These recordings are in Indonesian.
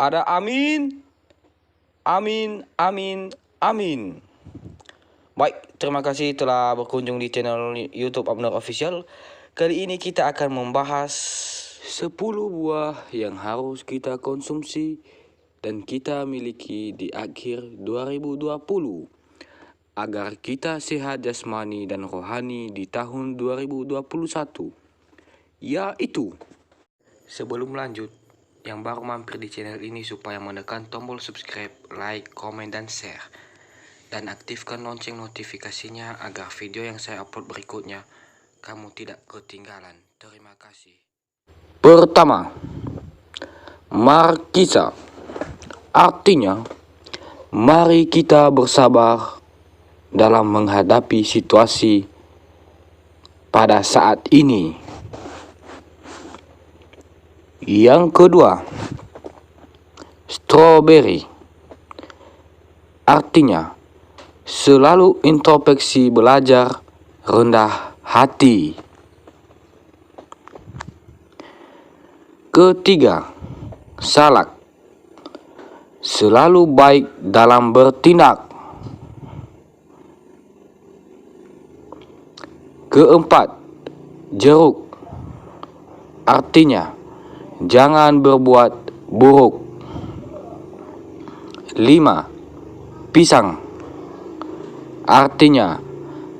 Ada amin. Amin, amin, amin. Baik, terima kasih telah berkunjung di channel YouTube Abner Official. Kali ini kita akan membahas 10 buah yang harus kita konsumsi dan kita miliki di akhir 2020 agar kita sehat jasmani dan rohani di tahun 2021. Yaitu, sebelum lanjut, yang baru mampir di channel ini supaya menekan tombol subscribe, like, komen, dan share. Dan aktifkan lonceng notifikasinya agar video yang saya upload berikutnya kamu tidak ketinggalan. Terima kasih. Pertama, markisa. Artinya, mari kita bersabar dalam menghadapi situasi pada saat ini. Yang kedua, strawberry. Artinya, selalu introspeksi, belajar, rendah hati. Ketiga, salak. Selalu baik dalam bertindak. Keempat, jeruk. Artinya, jangan berbuat buruk. 5. Pisang. Artinya,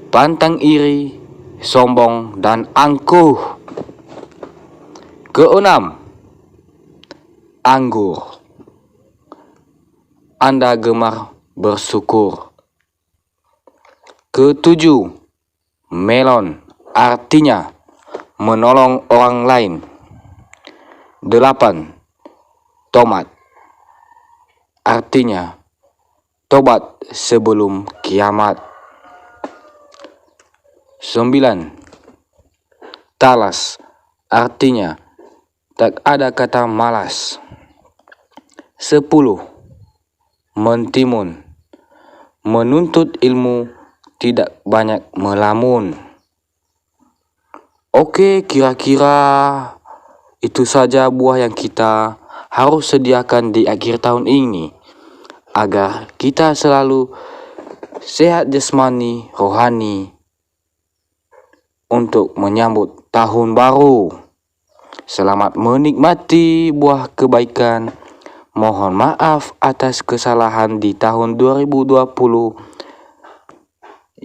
pantang iri, sombong, dan angkuh. Keenam, anggur. Anda gemar bersyukur. Ketujuh, melon. Artinya, menolong orang lain. 8. Tomat. Artinya, tobat sebelum kiamat. 9. Talas. Artinya, tak ada kata malas. 10. Mentimun. Menuntut ilmu, tidak banyak melamun. Oke, kira-kira itu saja buah yang kita harus sediakan di akhir tahun ini agar kita selalu sehat jasmani, rohani untuk menyambut tahun baru. Selamat menikmati buah kebaikan. Mohon maaf atas kesalahan di tahun 2020.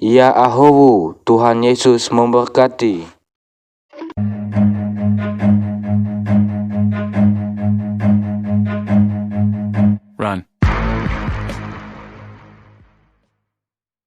Ya Ahowu, Tuhan Yesus memberkati. Run.